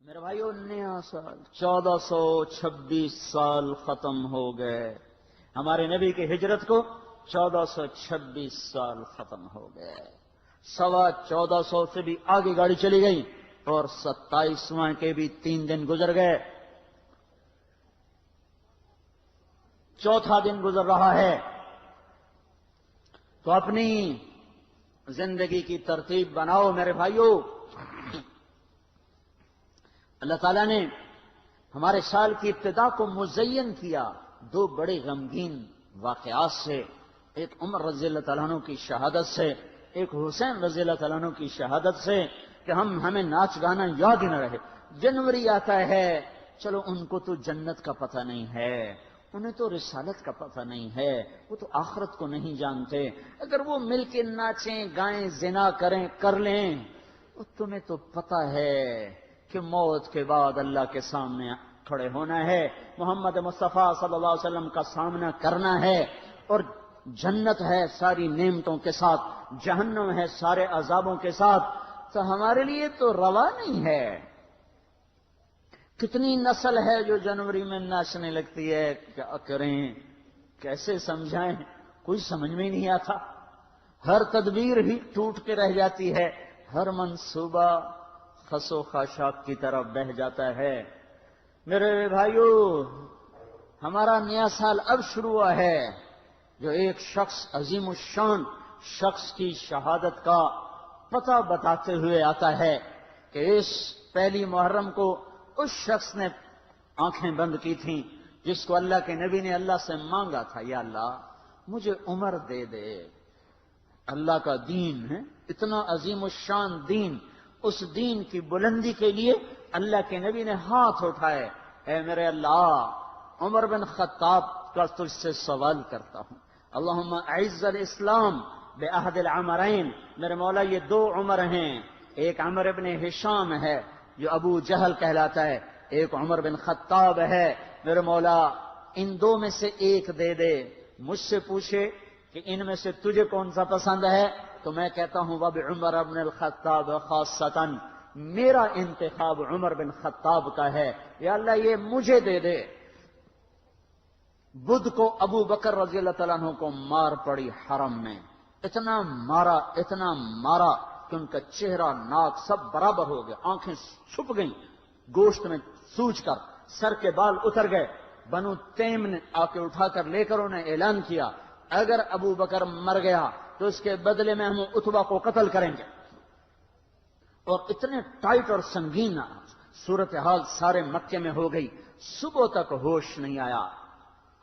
میرے بھائیو، نیا سال 1426 سال ختم ہو گئے. ہمارے نبی کی ہجرت کو 1426 سال ختم ہو گئے. 1425 سے بھی آگے گاڑی چلی گئی اور 27واں کے بھی 3 دن گزر گئے. چوتھا دن گزر رہا ہے. تو اپنی زندگی کی ترتیب بناؤ میرے بھائیو. اللہ تعالیٰ نے ہمارے سال کی ابتدا کو مزین کیا 2 بڑے غمگین واقعات سے. ایک عمر رضی اللہ تعالیٰ عنہ کی شہادت سے، ایک حسین رضی اللہ تعالیٰ عنہ کی شہادت سے کہ ہمیں ناچ گانا یاد ہی نہ رہے. جنوری آتا ہے، چلو ان کو تو جنت کا پتہ نہیں ہے، انہیں تو رسالت کا پتہ نہیں ہے، وہ تو آخرت کو نہیں جانتے. اگر وہ مل کے ناچیں گائیں زنا کریں کر لیں، تمہیں تو پتہ ہے کہ موت کے بعد اللہ کے سامنے کھڑے ہونا ہے، محمد مصطفیٰ صلی اللہ علیہ وسلم کا سامنا کرنا ہے، اور جنت ہے ساری نعمتوں کے ساتھ، جہنم ہے سارے عذابوں کے ساتھ. تو ہمارے لیے تو روا نہیں ہے. کتنی نسل ہے جو جنوری میں ناچنے لگتی ہے. کیا کریں، کیسے سمجھائیں، کوئی سمجھ میں نہیں آتا. ہر تدبیر ہی ٹوٹ کے رہ جاتی ہے، ہر منصوبہ خس و خاشاک کی طرف بہ جاتا ہے. میرے بھائیو، ہمارا نیا سال اب شروع ہوا ہے جو ایک شخص عظیم الشان شخص کی شہادت کا پتہ بتاتے ہوئے آتا ہے کہ اس پہلی محرم کو اس شخص نے آنکھیں بند کی تھیں جس کو اللہ کے نبی نے اللہ سے مانگا تھا، یا اللہ مجھے عمر دے دے. اللہ کا دین ہے اتنا عظیم الشان دین، اس دین کی بلندی کے لیے اللہ کے نبی نے ہاتھ اٹھائے. اے میرے اللہ، عمر بن خطاب کا تجھ سے سوال کرتا ہوں، اللہم اعز الاسلام بعہد العمرین. میرے مولا یہ 2 عمر ہیں، ایک عمر بن ہشام ہے جو ابو جہل کہلاتا ہے، ایک عمر بن خطاب ہے. میرے مولا ان 2 میں سے ایک دے دے. مجھ سے پوچھے کہ ان میں سے تجھے کون سا پسند ہے تو میں کہتا ہوں وبعمر بن الخطاب خاصۃ، میرا انتخاب عمر بن خطاب کا ہے، یا اللہ یہ مجھے دے دے. بدھ کو ابو بکر رضی اللہ تعالیٰ عنہ کو مار پڑی حرم میں. اتنا مارا کہ ان کا چہرہ ناک سب برابر ہو گیا، آنکھیں چھپ گئیں گوشت میں سوج کر، سر کے بال اتر گئے. بنو تیم نے آ کے اٹھا کر لے کر انہیں اعلان کیا اگر ابو بکر مر گیا تو اس کے بدلے میں ہم اتبا کو قتل کریں گے. اور اتنے ٹائٹ اور سنگین صورتحال سارے مکے میں ہو گئی. صبح تک ہوش نہیں آیا.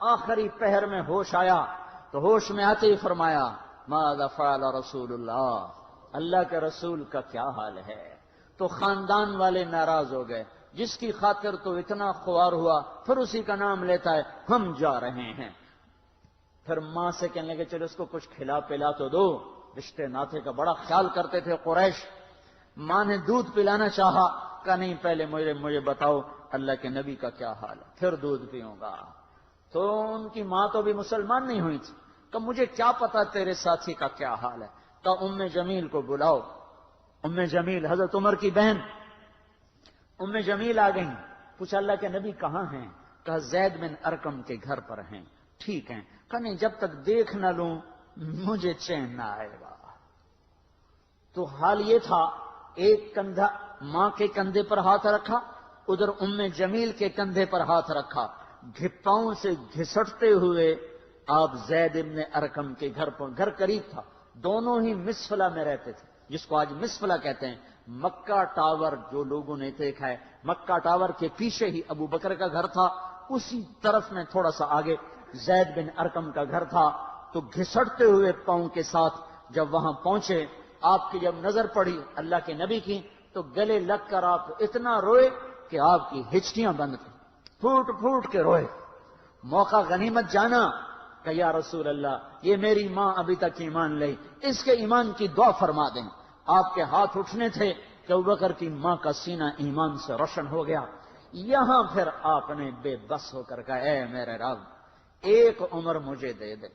آخری پہر میں ہوش آیا تو ہوش میں آتے ہی فرمایا ماذا فعل رسول اللہ، اللہ کے رسول کا کیا حال ہے. تو خاندان والے ناراض ہو گئے، جس کی خاطر تو اتنا خوار ہوا پھر اسی کا نام لیتا ہے، ہم جا رہے ہیں. پھر ماں سے کہنے لگے چلو اس کو کچھ کھلا پلا تو دو. رشتے ناطے کا بڑا خیال کرتے تھے قریش. ماں نے دودھ پلانا چاہا، کہا نہیں پہلے مجھے بتاؤ اللہ کے نبی کا کیا حال ہے، پھر دودھ پیوں گا. تو ان کی ماں تو بھی مسلمان نہیں ہوئی تھی. کہ مجھے کیا پتا تیرے ساتھی کا کیا حال ہے. تو ام جمیل کو بلاؤ. ام جمیل حضرت عمر کی بہن ام جمیل آ گئیں. پوچھا اللہ کے نبی کہاں ہیں؟ کہا زید بن ارقم کے گھر پر ہیں. ٹھیک ہیں. کہا نہیں جب تک دیکھ نہ لوں مجھے چین نہ آئے گا. تو حال یہ تھا، ایک کندھا ماں کے کندھے پر ہاتھ رکھا، ادھر ام جمیل کے کندھے پر ہاتھ رکھا، گھپاؤں سے گھسٹتے ہوئے آپ زید بن ارقم کے گھر قریب تھا. دونوں ہی مسفلہ میں رہتے تھے، جس کو آج مسفلہ کہتے ہیں. مکہ ٹاور جو لوگوں نے دیکھا ہے، مکہ ٹاور کے پیچھے ہی ابو بکر کا گھر تھا، اسی طرف میں تھوڑا سا آگے زید بن ارقم کا گھر تھا. تو گھسٹتے ہوئے پاؤں کے ساتھ جب وہاں پہنچے، آپ کی جب نظر پڑی اللہ کے نبی کی تو گلے لگ کر آپ اتنا روئے کہ آپ کی ہچکیاں بند تھیں، پھوٹ پھوٹ کے روئے. موقع غنیمت جانا کہ یا رسول اللہ یہ میری ماں ابھی تک ایمان لئی، اس کے ایمان کی دعا فرما دیں. آپ کے ہاتھ اٹھنے تھے کہ ابوبکر کی ماں کا سینہ ایمان سے روشن ہو گیا. یہاں پھر آپ نے بے بس ہو کر کہا اے میرے رب ایک عمر مجھے دے دے،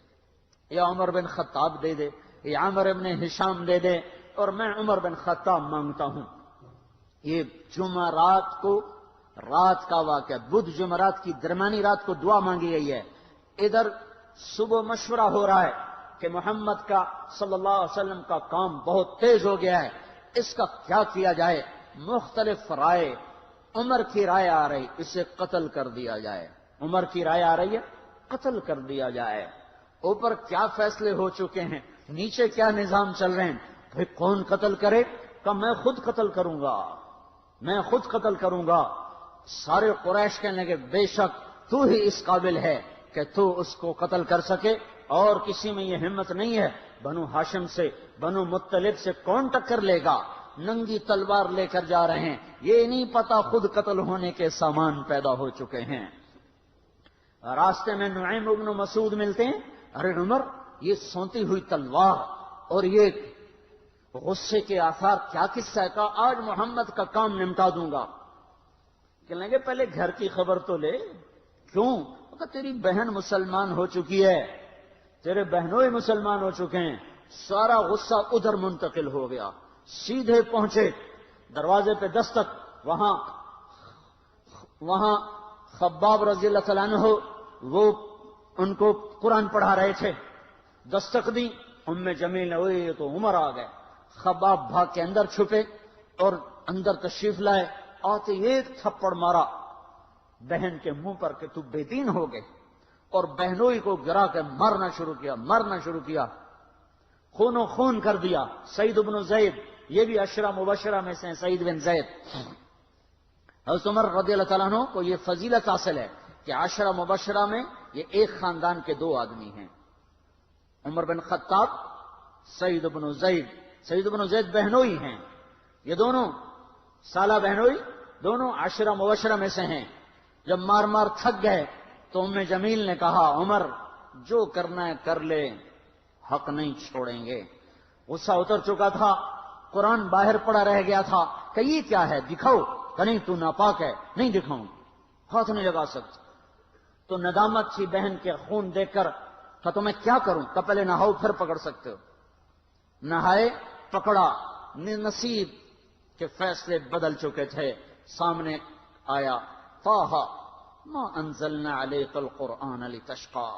یا عمر بن خطاب دے دے، یا عمر بن ہشام دے دے، اور میں عمر بن خطاب مانگتا ہوں. یہ جمعرات کو رات کا واقعہ، بدھ جمعرات کی درمیانی رات کو دعا مانگی گئی ہے. ادھر صبح مشورہ ہو رہا ہے کہ محمد کا صلی اللہ علیہ وسلم کا کام بہت تیز ہو گیا ہے، اس کا کیا کیا جائے. مختلف رائے. عمر کی رائے آ رہی اسے قتل کر دیا جائے. عمر کی رائے آ رہی ہے قتل کر دیا جائے. اوپر کیا فیصلے ہو چکے ہیں، نیچے کیا نظام چل رہے ہیں. بھائی کون قتل کرے؟ کہ میں خود قتل کروں گا، میں خود قتل کروں گا. سارے قریش کہنے لگے بے شک تو ہی اس قابل ہے کہ تو اس کو قتل کر سکے، اور کسی میں یہ ہمت نہیں ہے. بنو ہاشم سے، بنو مطلب سے کون ٹکر لے گا؟ ننگی تلوار لے کر جا رہے ہیں، یہ نہیں پتا خود قتل ہونے کے سامان پیدا ہو چکے ہیں. راستے میں نعیم ابن مسعود ملتے ہیں. ارے عمر، یہ سونتی ہوئی تلوار اور یہ غصے کے آثار کیا قصہ ہے؟ کہ آج محمد کا کام نمٹا دوں گا. کہنے لگے پہلے گھر کی خبر تو لے. کیوں؟ کہ تیری بہن مسلمان ہو چکی ہے، تیرے بہنوں ہی مسلمان ہو چکے ہیں. سارا غصہ ادھر منتقل ہو گیا. سیدھے پہنچے دروازے پہ دستک. وہاں خباب رضی اللہ تعالیٰ عنہ وہ ان کو قرآن پڑھا رہے تھے. دستک دی. جمیل نے ہوئی یہ تو عمر آ گئے. خباب بھاگ کے اندر چھپے اور اندر تشریف لائے. آتے ایک تھپڑ مارا بہن کے منہ پر کہ تو بے دین ہو گئے، اور بہنوئی کو گرا کے مارنا شروع کیا. خون و خون کر دیا. سعید بن زید، یہ بھی عشرہ مبشرہ میں سے ہیں، سعید بن زید. حضرت عمر رضی اللہ تعالیٰ عنہ کو یہ فضیلت حاصل ہے کہ عشرہ مبشرہ میں یہ ایک خاندان کے 2 آدمی ہیں، عمر بن خطاب، سعید بن زید. سعید بن زید بہنوئی ہیں، یہ دونوں سالہ بہنوئی، دونوں عشرہ مبشرہ میں سے ہیں. جب مار مار تھک گئے تو جمیل نے کہا عمر جو کرنا ہے کر لے، حق نہیں چھوڑیں گے. غصہ اتر چکا تھا، قرآن باہر پڑا رہ گیا تھا. کہ یہ کیا ہے؟ دکھاؤ. کہ نہیں تو ناپاک ہے، نہیں دکھاؤں، ہاتھ نہیں لگا سکتا. تو ندامت تھی بہن کے خون دیکھ کر. کہ تو میں کیا کروں؟ کہ پہلے نہاؤ پھر پکڑ سکتے ہو. نہائے، پکڑا. نصیب کے فیصلے بدل چکے تھے. سامنے آیا طٰہ ما انزلنا علیک القرآن لتشقى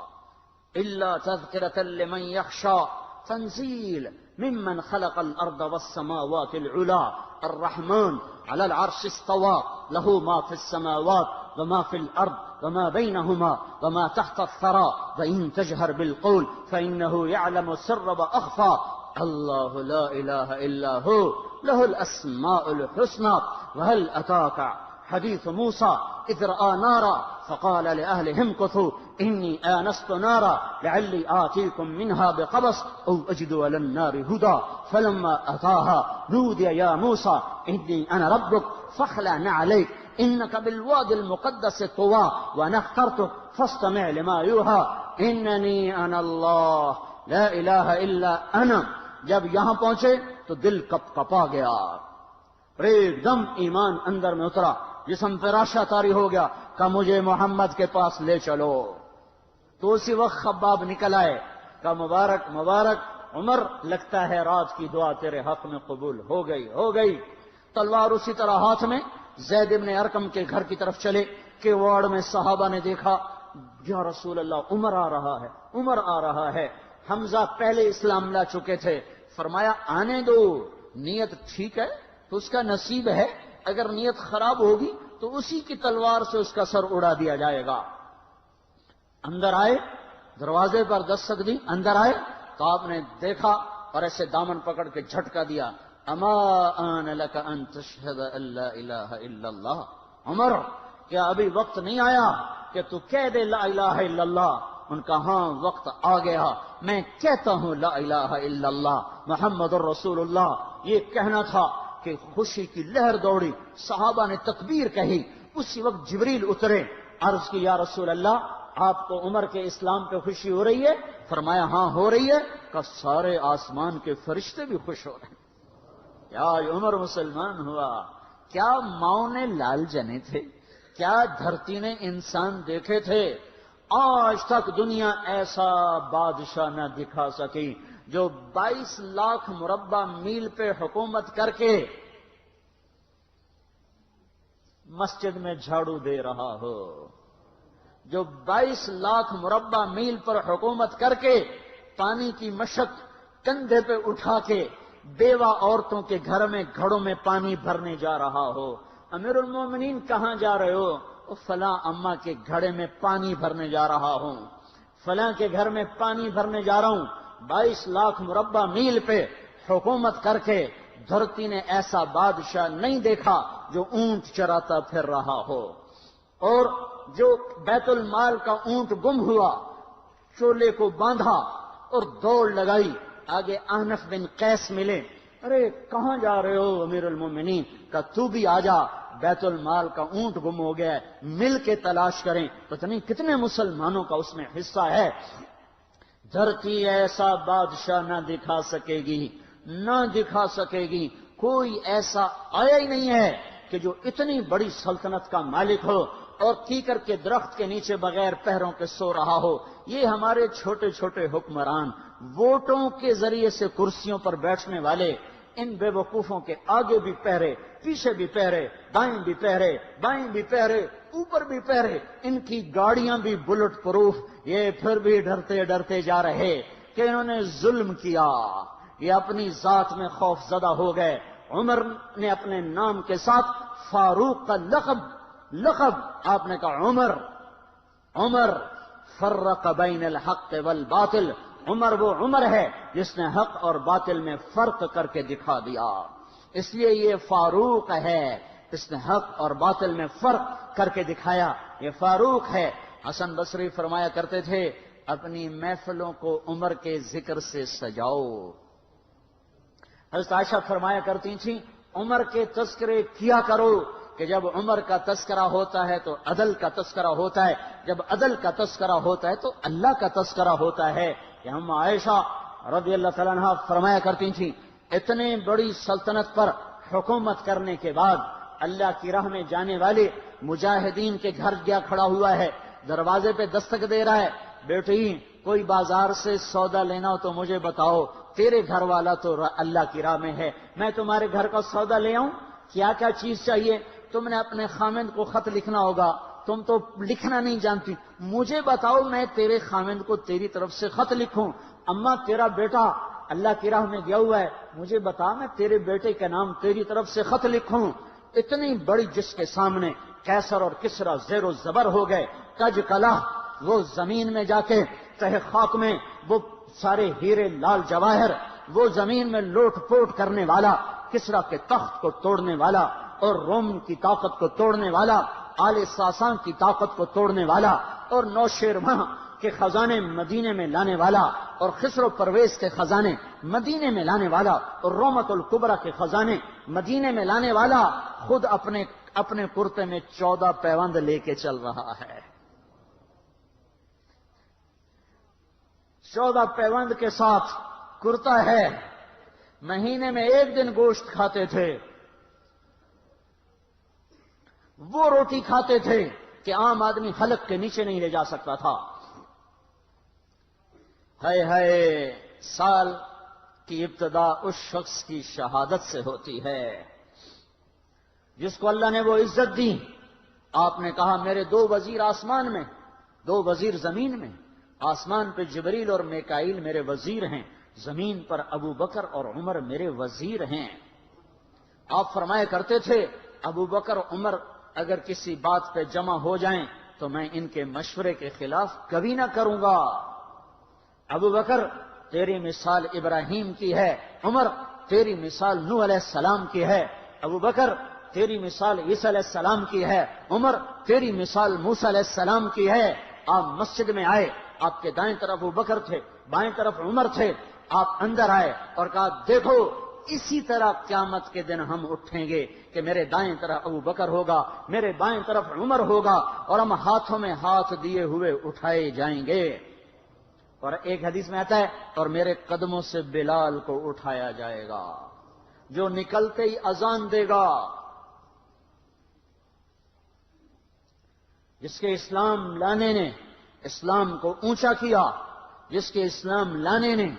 الا تذکرۃ لمن یخشى تنزیل ممن خلق الارض والسماوات العلی الرحمن على العرش استوى له ما في السماوات وما في الارض وما بينهما وما تحت الثرى وان تجهر بالقول فانه يعلم السر واخفى الله لا اله الا هو له الاسماء الحسنى وهل اتاك حديث موسى إذ رأى نارا فقال لأهلهم امكثوا إني آنست نارا لعلي آتيكم منها بقبس أو أجد على النار هدى فلما أتاها نودي يا موسى إني أنا ربك فاخلع نعليك إنك بالوادي المقدس طوى وأنا اخترتك فاستمع لما يوحى إنني أنا الله لا إله إلا أنا. جب یہاں پہنچے تو دل کپ کپا گیا، ایک دم ایمان اندر میں اترا، جسم فراشہ طاری ہو گیا. کہ مجھے محمد کے پاس لے چلو. تو اسی وقت خباب نکل آئے. کہ مبارک مبارک عمر، لگتا ہے رات کی دعا تیرے حق میں قبول ہو گئی. تلوار اسی طرح ہاتھ میں زید ابن ارقم کے گھر کی طرف چلے کہ وارڈ میں صحابہ نے دیکھا یا رسول اللہ عمر آ رہا ہے. حمزہ پہلے اسلام لا چکے تھے. فرمایا آنے دو، نیت ٹھیک ہے تو اس کا نصیب ہے، اگر نیت خراب ہوگی تو اسی کی تلوار سے اس کا سر اڑا دیا جائے گا. اندر آئے، دروازے پر دستک دی، اندر آئے تو آپ نے دیکھا اور ایسے دامن پکڑ کے جھٹکا دیا. اما آن لک ان تشہد ان لا الہ الا اللہ. عمر، کیا ابھی وقت نہیں آیا کہ تو کہہ دے لا الہ الا اللہ؟ ان کا ہاں وقت آ گیا، میں کہتا ہوں لا الہ الا اللہ محمد الرسول اللہ. یہ کہنا تھا کہ خوشی کی لہر دوڑی، صحابہ نے تکبیر کہی. اسی وقت جبریل اترے، عرض کی یا رسول اللہ آپ کو عمر کے اسلام پہ خوشی ہو رہی ہے؟ فرمایا ہاں ہو رہی ہے. کہ سارے آسمان کے فرشتے بھی خوش ہو رہے ہیں. کیا عمر مسلمان ہوا؟ کیا ماؤں نے لال جنے تھے؟ کیا دھرتی نے انسان دیکھے تھے؟ آج تک دنیا ایسا بادشاہ نہ دکھا سکی جو 22 لاکھ مربع میل پہ حکومت کر کے مسجد میں جھاڑو دے رہا ہو، جو 22 لاکھ مربع میل پر حکومت کر کے پانی کی مشق کندھے پہ اٹھا کے بیوہ عورتوں کے گھر میں گھڑوں میں پانی بھرنے جا رہا ہو، امیر المومنین کہاں جا رہے ہو؟ فلاں اماں کے گھڑے میں پانی بھرنے جا رہا ہوں، فلاں کے گھر میں پانی بھرنے جا رہا ہوں۔ 22 لاکھ مربع میل پہ حکومت کر کے دھرتی نے ایسا بادشاہ نہیں دیکھا جو اونٹ چراتا پھر رہا ہو، اور جو بیت المال کا اونٹ گم ہوا، چولے کو باندھا اور دوڑ لگائی، آگے احنف بن قیس ملے، ارے کہاں جا رہے ہو امیر المومنین؟ کہ تو بھی آجا، بیت المال کا اونٹ گم ہو گیا ہے، مل کے تلاش کریں۔ پتہ نہیں کتنے مسلمانوں کا اس میں حصہ ہے۔ دھرتی ایسا بادشاہ نہ دکھا سکے گی، نہ دکھا سکے گی، کوئی ایسا آیا ہی نہیں ہے کہ جو اتنی بڑی سلطنت کا مالک ہو اور کیکر کے درخت کے نیچے بغیر پہروں کے سو رہا ہو۔ یہ ہمارے چھوٹے چھوٹے حکمران، ووٹوں کے ذریعے سے کرسیوں پر بیٹھنے والے، ان بے وقوفوں کے آگے بھی پہرے، پیچھے بھی پہرے، دائیں بھی پہرے، بائیں بھی پہرے، اوپر بھی پہرے، ان کی گاڑیاں بھی بلٹ پروف، یہ پھر بھی ڈرتے ڈرتے جا رہے کہ انہوں نے ظلم کیا، یہ اپنی ذات میں خوف زدہ ہو گئے۔ عمر نے اپنے نام کے ساتھ فاروق کا لقب آپ نے کہا عمر فرق بین الحق والباطل، عمر وہ عمر ہے جس نے حق اور باطل میں فرق کر کے دکھا دیا، اس لیے یہ فاروق ہے، اس نے حق اور باطل میں فرق کر کے دکھایا، یہ فاروق ہے۔ حسن بصری فرمایا کرتے تھے اپنی محفلوں کو عمر کے ذکر سے سجاؤ۔ حضرت عائشہ فرمایا کرتی تھیں عمر کے تذکرے کیا کرو کہ جب عمر کا تذکرہ ہوتا ہے تو عدل کا تذکرہ ہوتا ہے، جب عدل کا تذکرہ ہوتا ہے تو اللہ کا تذکرہ ہوتا ہے۔ کہ ہم عائشہ رضی اللہ تعالیٰ عنہا فرمایا کرتی تھیں اتنے بڑی سلطنت پر حکومت کرنے کے بعد اللہ کی راہ میں جانے والے مجاہدین کے گھر گیا کھڑا ہوا ہے، دروازے پہ دستک دے رہا ہے، بیٹی کوئی بازار سے سودا لینا ہو تو مجھے بتاؤ، تیرے گھر والا تو اللہ کی راہ میں ہے، میں تمہارے گھر کا سودا لے آؤں، کیا کیا چیز چاہیے؟ تم نے اپنے خامند کو خط لکھنا ہوگا، تم تو لکھنا نہیں جانتی، مجھے بتاؤ میں تیرے خامند کو تیری طرف سے خط لکھوں۔ اما تیرا بیٹا اللہ کی راہ میں گیا ہوا ہے، مجھے بتا میں تیرے بیٹے کے نام تیری طرف سے خط لکھوں۔ اتنی بڑی جس کے سامنے قیصر اور کسرا زیر و زبر ہو گئے، کج کلا، وہ زمین میں جا کے تہ خاک میں وہ سارے ہیرے لال جواہر، وہ زمین میں لوٹ پوٹ کرنے والا، کسرا کے تخت کو توڑنے والا اور روم کی طاقت کو توڑنے والا، آل ساسان کی طاقت کو توڑنے والا اور نوشیروان کے خزانے مدینے میں لانے والا اور خسرو پرویز کے خزانے مدینے میں لانے والا اور رومت الکبرا کے خزانے مدینے میں لانے والا خود اپنے کرتے میں 14 پیوند لے کے چل رہا ہے۔ 14 پیوند کے ساتھ کرتا ہے، مہینے میں 1 دن گوشت کھاتے تھے، وہ روٹی کھاتے تھے کہ عام آدمی حلق کے نیچے نہیں لے جا سکتا تھا۔ ہائے سال کی ابتدا اس شخص کی شہادت سے ہوتی ہے جس کو اللہ نے وہ عزت دی۔ آپ نے کہا میرے 2 وزیر آسمان میں، 2 وزیر زمین میں، آسمان پہ جبریل اور میکائیل میرے وزیر ہیں، زمین پر ابو بکر اور عمر میرے وزیر ہیں۔ آپ فرمایا کرتے تھے ابو بکر عمر اگر کسی بات پہ جمع ہو جائیں تو میں ان کے مشورے کے خلاف کبھی نہ کروں گا۔ ابو بکر تیری مثال ابراہیم کی ہے، عمر تیری مثال نوح علیہ السلام کی ہے، ابو بکر تیری مثال عیسیٰ علیہ السلام کی ہے، عمر تیری مثال موسیٰ علیہ السلام کی ہے۔ آپ مسجد میں آئے، آپ کے دائیں طرف ابو بکر تھے، بائیں طرف عمر تھے، آپ اندر آئے اور کہا دیکھو اسی طرح قیامت کے دن ہم اٹھیں گے کہ میرے دائیں طرف ابو بکر ہوگا، میرے بائیں طرف عمر ہوگا اور ہم ہاتھوں میں ہاتھ دیے ہوئے اٹھائے جائیں گے۔ اور ایک حدیث میں آتا ہے اور میرے قدموں سے بلال کو اٹھایا جائے گا جو نکلتے ہی اذان دے گا۔ جس کے اسلام لانے نے اسلام کو اونچا کیا، جس کے اسلام لانے نے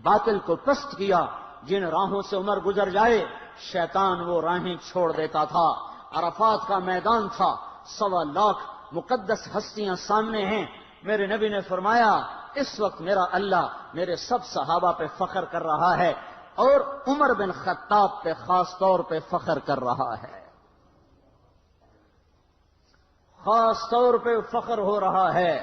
باطل کو پست کیا، جن راہوں سے عمر گزر جائے شیطان وہ راہیں چھوڑ دیتا تھا۔ عرفات کا میدان تھا، 1.25 لاکھ مقدس ہستیاں سامنے ہیں. میرے نبی نے فرمایا اس وقت میرا اللہ میرے سب صحابہ پہ فخر کر رہا ہے اور عمر بن خطاب پہ خاص طور پہ فخر کر رہا ہے. خاص طور پہ فخر ہو رہا ہے،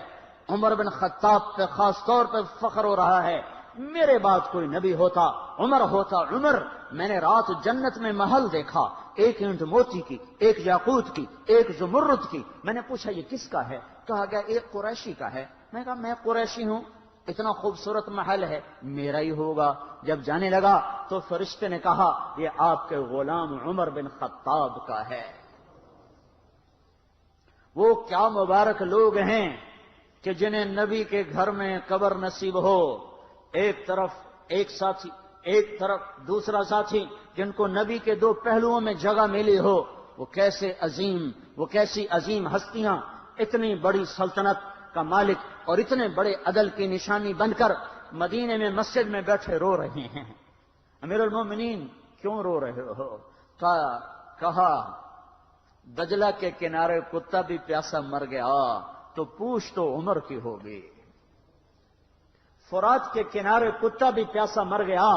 عمر بن خطاب پہ خاص طور پہ فخر ہو رہا ہے. میرے بعد کوئی نبی ہوتا عمر ہوتا. عمر، میں نے رات جنت میں محل دیکھا، ایک اینٹ موتی کی، ایک یاقوت کی، ایک زمرد کی. میں نے پوچھا یہ کس کا ہے؟ کہا گیا ایک قریشی کا ہے. میں کہا میں قریشی ہوں، اتنا خوبصورت محل ہے، میرا ہی ہوگا. جب جانے لگا تو فرشتے نے کہا یہ آپ کے غلام عمر بن خطاب کا ہے. وہ کیا مبارک لوگ ہیں کہ جنہیں نبی کے گھر میں قبر نصیب ہو. ایک طرف ایک ساتھی، ایک طرف دوسرا ساتھی، جن کو نبی کے 2 پہلوؤں میں جگہ ملی ہو. وہ کیسی عظیم ہستیاں، اتنی بڑی سلطنت کا مالک اور اتنے بڑے عدل کی نشانی بن کر مدینے میں مسجد میں بیٹھے رو رہے ہیں. امیر المومنین کیوں رو رہے ہو؟ کہا دجلہ کے کنارے کتا بھی پیاسا مر گیا تو پوچھ تو عمر کی ہوگی. فرات کے کنارے کتا بھی پیاسا مر گیا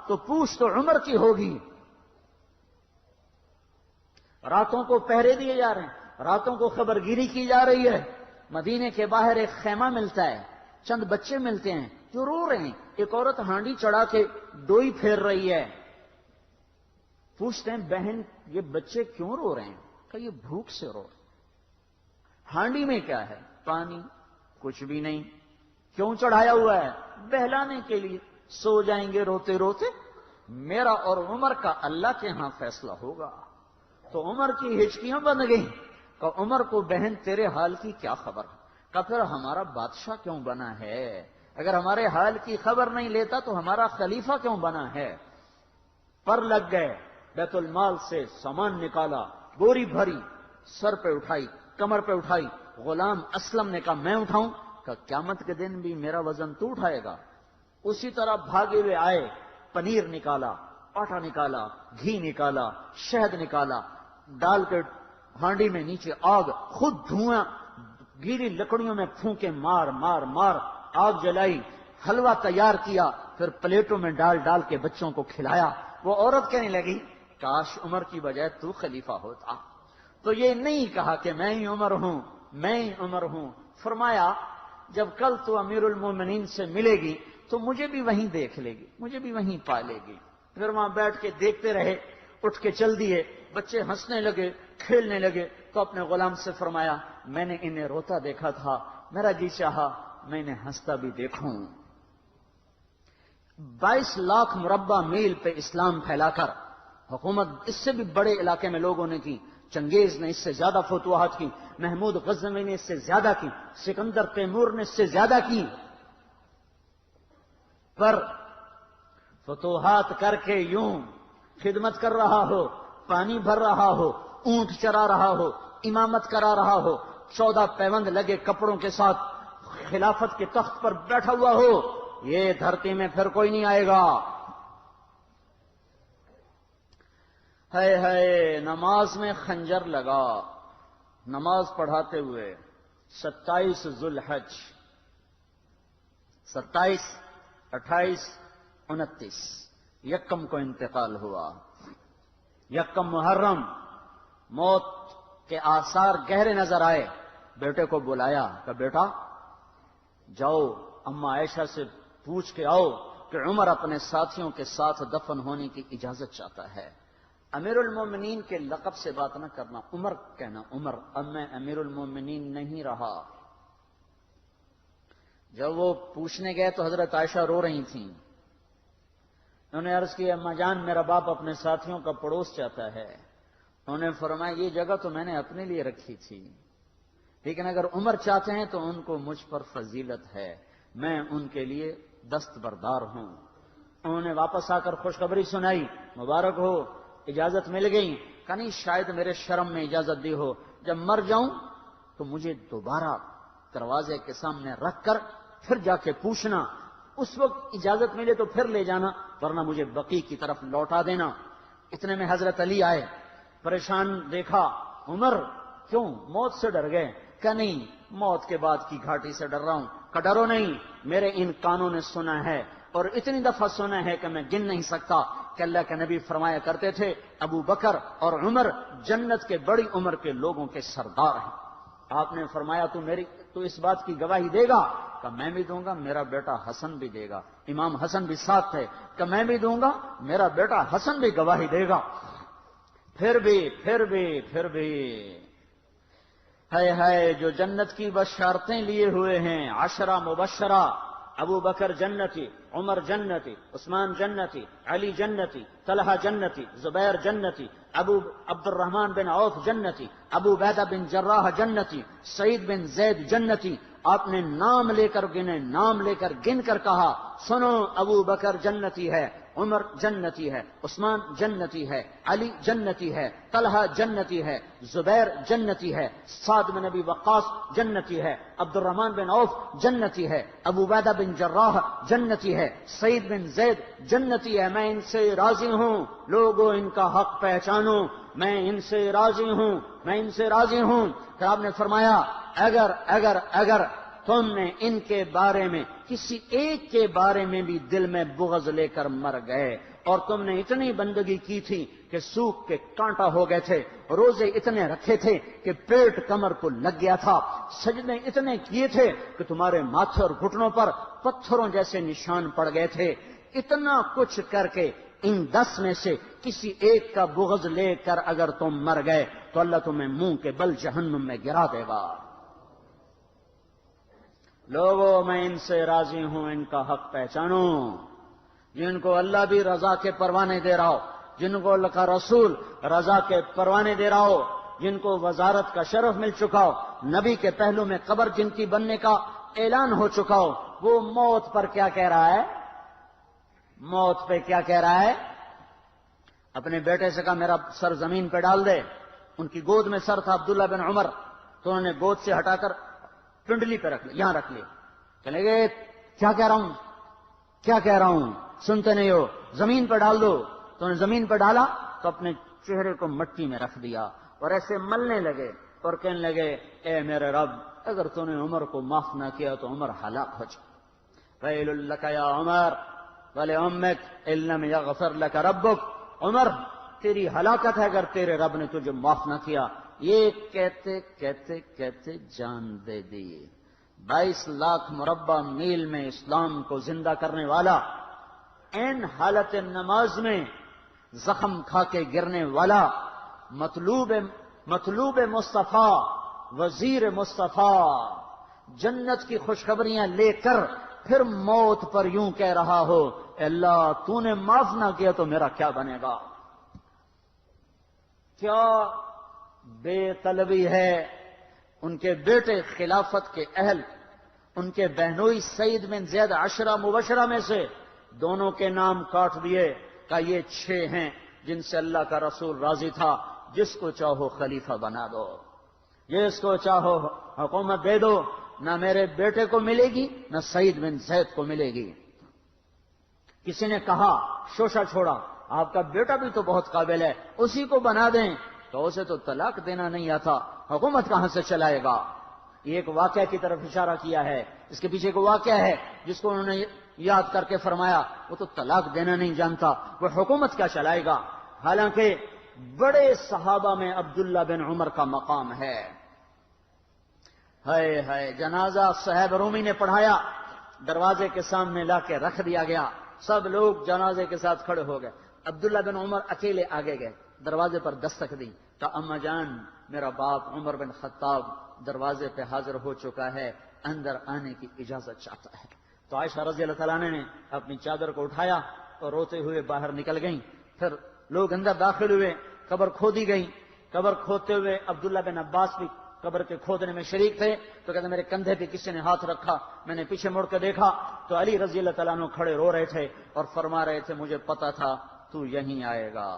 تو پوچھ تو عمر کی ہوگی. راتوں کو پہرے دیے جا رہے ہیں، راتوں کو خبرگیری کی جا رہی ہے. مدینے کے باہر ایک خیمہ ملتا ہے، چند بچے ملتے ہیں جو رو رہے ہیں. ایک عورت ہانڈی چڑھا کے ڈوئی پھیر رہی ہے. پوچھتے ہیں بہن یہ بچے کیوں رو رہے ہیں؟ کہ یہ بھوک سے رو رہے ہیں. ہانڈی میں کیا ہے؟ پانی. کچھ بھی نہیں. کیوں چڑھایا ہوا ہے؟ بہلانے کے لیے. سو جائیں گے روتے روتے. میرا اور عمر کا اللہ کے ہاں فیصلہ ہوگا. تو عمر کی ہچکیاں بن گئیں کہ عمر کو بہن تیرے حال کی کیا خبر؟ کہ پھر ہمارا بادشاہ کیوں بنا ہے؟ اگر ہمارے حال کی خبر نہیں لیتا تو ہمارا خلیفہ کیوں بنا ہے؟ پر لگ گئے. بیت المال سے سامان نکالا، بوری بھری، سر پہ اٹھائی، کمر پہ اٹھائی. غلام اسلم نے کہا میں اٹھاؤں؟ کہ قیامت کے دن بھی میرا وزن تو اٹھائے گا. اسی طرح بھاگے ہوئے آئے. پنیر نکالا، آٹا نکالا، گھی نکالا، شہد نکالا، ڈال کے ہانڈی میں نیچے آگ، خود دھواں گیلی لکڑیوں میں پھونکے مار مار مار آگ جلائی. حلوہ تیار کیا، پھر پلیٹوں میں ڈال ڈال کے بچوں کو کھلایا. وہ عورت کہنے لگی کاش عمر کی بجائے تو خلیفہ ہوتا. تو یہ نہیں کہا کہ میں ہی عمر ہوں، میں ہی عمر ہوں. فرمایا جب کل تو امیر المومنین سے ملے گی تو مجھے بھی وہیں دیکھ لے گی، مجھے بھی وہیں پا لے گی. پھر وہاں بیٹھ کے دیکھتے رہے. اٹھ کے چل دیے. بچے ہنسنے لگے، کھیلنے لگے. تو اپنے غلام سے فرمایا میں نے انہیں روتا دیکھا تھا، میرا جی چاہا میں انہیں ہنستا بھی دیکھوں. 22 لاکھ مربع میل پہ اسلام پھیلا کر حکومت اس سے بھی بڑے علاقے میں لوگوں نے کی. چنگیز نے اس سے زیادہ فتوحات کی، محمود غزنوی نے اس سے زیادہ کی، سکندر تیمور نے اس سے زیادہ کی. پر فتوحات کر کے یوں خدمت کر رہا ہو، پانی بھر رہا ہو، اونٹ چرا رہا ہو، امامت کرا رہا ہو، 14 پیوند لگے کپڑوں کے ساتھ خلافت کے تخت پر بیٹھا ہوا ہو، یہ دھرتی میں پھر کوئی نہیں آئے گا. ہے نماز میں خنجر لگا. نماز پڑھاتے ہوئے 27 ذوالحج، 27، 28، 29 یکم کو انتقال ہوا. یکم محرم موت کے آثار گہرے نظر آئے. بیٹے کو بلایا کہ بیٹا جاؤ اما عائشہ سے پوچھ کے آؤ کہ عمر اپنے ساتھیوں کے ساتھ دفن ہونے کی اجازت چاہتا ہے. امیر المومنین کے لقب سے بات نہ کرنا، عمر کہنا. عمر، اب میں امیر المومنین نہیں رہا. جب وہ پوچھنے گئے تو حضرت عائشہ رو رہی تھیں. انہوں نے عرض کی اما جان میرا باپ اپنے ساتھیوں کا پڑوس چاہتا ہے. انہوں نے فرمایا یہ جگہ تو میں نے اپنے لیے رکھی تھی، لیکن اگر عمر چاہتے ہیں تو ان کو مجھ پر فضیلت ہے، میں ان کے لیے دستبردار ہوں. انہوں نے واپس آ کر خوشخبری سنائی، مبارک ہو اجازت مل گئی. کہ نہیں شاید میرے شرم میں اجازت دی ہو، جب مر جاؤں تو مجھے دوبارہ دروازے کے سامنے رکھ کر پھر جا کے پوچھنا، اس وقت اجازت ملے تو پھر لے جانا، ورنہ مجھے بقیع کی طرف لوٹا دینا. اتنے میں حضرت علی آئے. پریشان دیکھا عمر کیوں موت سے ڈر گئے؟ کہ نہیں، موت کے بعد کی گھاٹی سے ڈر رہا ہوں۔ کہ ڈرو نہیں، میرے ان کانوں نے سنا ہے اور اتنی دفعہ سنا ہے کہ میں گن نہیں سکتا کہ اللہ کے نبی فرمایا کرتے تھے ابو بکر اور عمر جنت کے بڑی عمر کے لوگوں کے سردار ہیں۔ آپ نے فرمایا تو اس بات کی گواہی دے گا؟ کہ میں بھی دوں گا، میرا بیٹا حسن بھی دے گا۔ امام حسن بھی ساتھ تھے کہ میں بھی دوں گا، میرا بیٹا حسن بھی گواہی دے گا۔ پھر بھی ہے جو جنت کی بشارتیں لیے ہوئے ہیں، 10 مبشرہ، ابو بکر جنتی، عمر جنتی، عثمان جنتی، علی جنتی، طلحہ جنتی، زبیر جنتی، ابو عبد الرحمن بن عوف جنتی، ابو عبیدہ بن جراح جنتی، سعید بن زید جنتی۔ آپ نے نام لے کر گنے، نام لے کر گن کر کہا سنو ابو بکر جنتی ہے، عمر جنتی ہے، عثمان جنتی ہے، علی جنتی ہے، طلحہ جنتی ہے، زبیر جنتی ہے، سعد بن ابی وقاص جنتی ہے، عبد الرحمن بن عوف جنتی ہے، ابو عبیدہ بن جراح جنتی ہے، سعید بن زید جنتی ہے۔ میں ان سے راضی ہوں، لوگوں ان کا حق پہچانو، میں ان سے راضی ہوں، میں ان سے راضی ہوں۔ پھر آپ نے فرمایا اگر تم نے ان کے بارے میں کسی ایک کے بارے میں بھی دل میں بغض لے کر مر گئے، اور تم نے اتنی بندگی کی تھی کہ سوکھ کے کانٹا ہو گئے تھے، روزے اتنے رکھے تھے کہ پیٹ کمر کو لگ گیا تھا، سجدے اتنے کیے تھے کہ تمہارے ماتھے اور گھٹنوں پر پتھروں جیسے نشان پڑ گئے تھے، اتنا کچھ کر کے ان 10 میں سے کسی ایک کا بغض لے کر اگر تم مر گئے تو اللہ تمہیں منہ کے بل جہنم میں گرا دے گا۔ لوگوں میں ان سے راضی ہوں، ان کا حق پہچانو، جن کو اللہ بھی رضا کے پروانے دے رہا ہو، جن کو اللہ کا رسول رضا کے پروانے دے رہا ہو، جن کو وزارت کا شرف مل چکا ہو، نبی کے پہلو میں قبر جن کی بننے کا اعلان ہو چکا ہو، وہ موت پر کیا کہہ رہا ہے؟ موت پہ کیا کہہ رہا ہے؟ اپنے بیٹے سے کہا میرا سر زمین پہ ڈال دے۔ ان کی گود میں سر تھا عبداللہ بن عمر، تو انہوں نے گود سے ہٹا کر پنڈلی پہ رکھ لیا، یہاں رکھ لیا۔ چلے گئے کیا کہہ رہا ہوں سنتے نہیں ہو، زمین پہ ڈال دو۔ تو انہوں نے زمین پہ ڈالا تو اپنے چہرے کو مٹی میں رکھ دیا اور ایسے ملنے لگے اور کہنے لگے اے میرے رب، اگر تو نے عمر کو معاف نہ کیا تو عمر ہلاک ہو جائے۔ ویل لک یا عمر ولامک ان لم یغفر لک ربک، عمر تیری ہلاکت ہے اگر تیرے رب نے تجھے معاف نہ کیا۔ یہ کہتے کہتے کہتے جان دے دی۔ 22 لاکھ مربع میل میں اسلام کو زندہ کرنے والا، این حالت نماز میں زخم کھا کے گرنے والا، مطلوب مصطفیٰ، وزیر مصطفیٰ، جنت کی خوشخبریاں لے کر پھر موت پر یوں کہہ رہا ہو اے اللہ تو نے معاف نہ کیا تو میرا کیا بنے گا؟ کیا بے طلبی ہے۔ ان کے بیٹے خلافت کے اہل، ان کے بہنوئی سعید بن زید 10 مبشرہ میں سے دونوں کے نام کاٹ دیے کہ یہ 6 ہیں جن سے اللہ کا رسول راضی تھا، جس کو چاہو خلیفہ بنا دو، جس کو چاہو حکومت دے دو، نہ میرے بیٹے کو ملے گی نہ سعید بن زید کو ملے گی۔ کسی نے کہا شوشہ چھوڑا، آپ کا بیٹا بھی تو بہت قابل ہے، اسی کو بنا دیں، تو اسے تو طلاق دینا نہیں آتا، حکومت کہاں سے چلائے گا؟ یہ ایک واقعہ کی طرف اشارہ کیا ہے، اس کے پیچھے کو واقعہ ہے جس کو انہوں نے یاد کر کے فرمایا وہ تو طلاق دینا نہیں جانتا، وہ حکومت کیا چلائے گا؟ حالانکہ بڑے صحابہ میں عبداللہ بن عمر کا مقام ہے۔ ہے جنازہ صہیب رومی نے پڑھایا، دروازے کے سامنے لا کے رکھ دیا گیا، سب لوگ جنازے کے ساتھ کھڑے ہو گئے، عبداللہ بن عمر اکیلے آگے گئے، دروازے پر دستک دی تو اما جان میرا باپ عمر بن خطاب دروازے پہ حاضر ہو چکا ہے، اندر آنے کی اجازت چاہتا ہے۔ تو عائشہ رضی اللہ تعالیٰ نے اپنی چادر کو اٹھایا اور روتے ہوئے باہر نکل گئیں۔ پھر لوگ اندر داخل ہوئے، قبر کھودی گئی، قبر کھودتے ہوئے عبداللہ بن عباس بھی قبر کے کھودنے میں شریک تھے، تو کہتے میرے کندھے پہ کسی نے ہاتھ رکھا، میں نے پیچھے مڑ کے دیکھا تو علی رضی اللہ تعالیٰ عنہ کھڑے رو رہے تھے اور فرما رہے تھے مجھے پتا تھا تو یہیں آئے گا،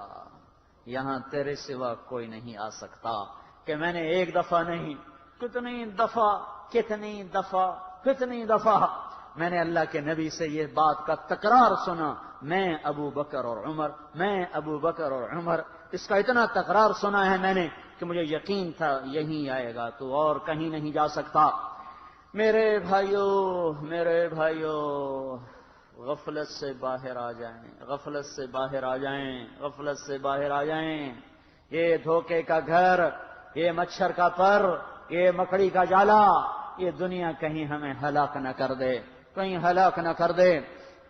یہاں تیرے سوا کوئی نہیں آ سکتا۔ کہ میں نے ایک دفعہ نہیں کتنی دفعہ میں نے اللہ کے نبی سے یہ بات کا تکرار سنا، میں ابو بکر اور عمر، میں ابو بکر اور عمر، اس کا اتنا تکرار سنا ہے میں نے کہ مجھے یقین تھا یہیں آئے گا، تو اور کہیں نہیں جا سکتا۔ میرے بھائیوں، غفلت سے باہر آ جائیں، غفلت سے باہر آ جائیں، غفلت سے باہر آ جائیں۔ یہ دھوکے کا گھر، یہ مچھر کا پر، یہ مکڑی کا جالا، یہ دنیا کہیں ہمیں ہلاک نہ کر دے، کہیں ہلاک نہ کر دے۔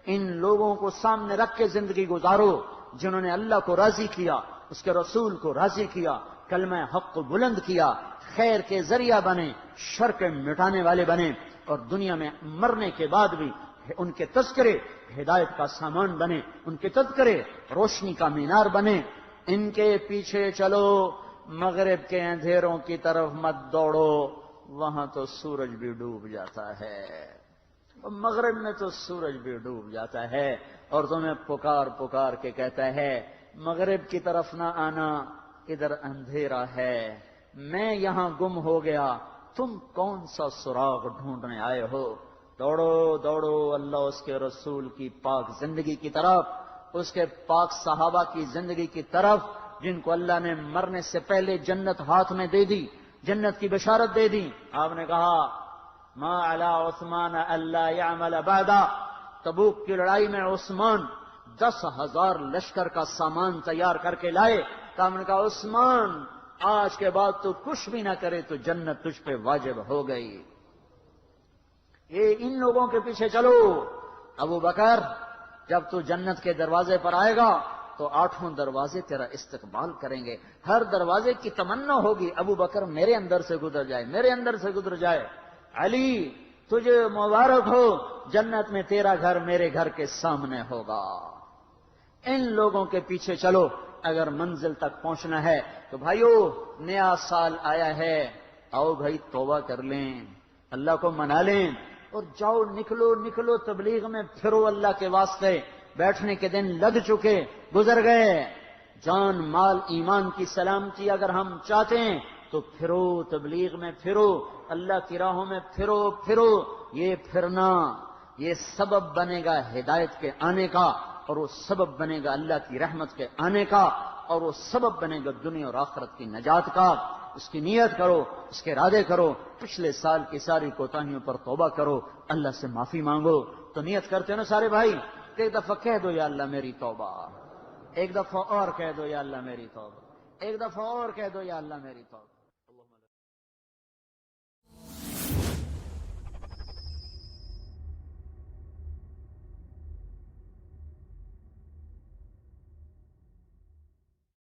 ان لوگوں کو سامنے رکھ کے زندگی گزارو جنہوں نے اللہ کو راضی کیا، اس کے رسول کو راضی کیا، کلمہ حق کو بلند کیا، خیر کے ذریعہ بنے، شر کے مٹانے والے بنے، اور دنیا میں مرنے کے بعد بھی ان کے تذکرے ہدایت کا سامان بنے، ان کے تذکرے روشنی کا مینار بنے۔ ان کے پیچھے چلو، مغرب کے اندھیروں کی طرف مت دوڑو، وہاں تو سورج بھی ڈوب جاتا ہے، مغرب میں تو سورج بھی ڈوب جاتا ہے، اور تمہیں پکار پکار کے کہتا ہے مغرب کی طرف نہ آنا، ادھر اندھیرا ہے، میں یہاں گم ہو گیا، تم کون سا سراغ ڈھونڈنے آئے ہو؟ دوڑو دوڑو اللہ اس کے رسول کی پاک زندگی کی طرف، اس کے پاک صحابہ کی زندگی کی طرف، جن کو اللہ نے مرنے سے پہلے جنت ہاتھ میں دے دی، جنت کی بشارت دے دی۔ آپ نے کہا ما علی عثمان الا یعمل بعدا، تبوک کی لڑائی میں عثمان 10,000 لشکر کا سامان تیار کر کے لائے، تو ہم نے کہا عثمان آج کے بعد تو کچھ بھی نہ کرے تو جنت تجھ پہ واجب ہو گئی۔ یہ ان لوگوں کے پیچھے چلو۔ ابو بکر جب تو جنت کے دروازے پر آئے گا تو 8 دروازے تیرا استقبال کریں گے، ہر دروازے کی تمنا ہوگی ابو بکر میرے اندر سے گزر جائے، میرے اندر سے گزر جائے۔ علی تجھے مبارک ہو، جنت میں تیرا گھر میرے گھر کے سامنے ہوگا۔ ان لوگوں کے پیچھے چلو اگر منزل تک پہنچنا ہے تو بھائیو، نیا سال آیا ہے، آؤ بھائی توبہ کر لیں، اللہ کو منا لیں، اور جاؤ نکلو تبلیغ میں پھرو اللہ کے واسطے۔ بیٹھنے کے دن لگ چکے، گزر گئے، جان مال ایمان کی سلامتی اگر ہم چاہتے ہیں تو پھرو تبلیغ میں، پھرو اللہ کی راہوں میں، پھرو۔ یہ پھرنا یہ سبب بنے گا ہدایت کے آنے کا، اور وہ سبب بنے گا اللہ کی رحمت کے آنے کا، اور وہ سبب بنے گا دنیا اور آخرت کی نجات کا۔ اس کی نیت کرو، اس کے ارادے کرو، پچھلے سال کی ساری کوتاہیوں پر توبہ کرو، اللہ سے معافی مانگو۔ تو نیت کرتے ہو نا سارے بھائی؟ ایک دفعہ کہہ دو یا اللہ میری توبہ، ایک دفعہ اور کہہ دو یا اللہ میری توبہ، ایک دفعہ اور کہہ دو یا اللہ میری توبہ۔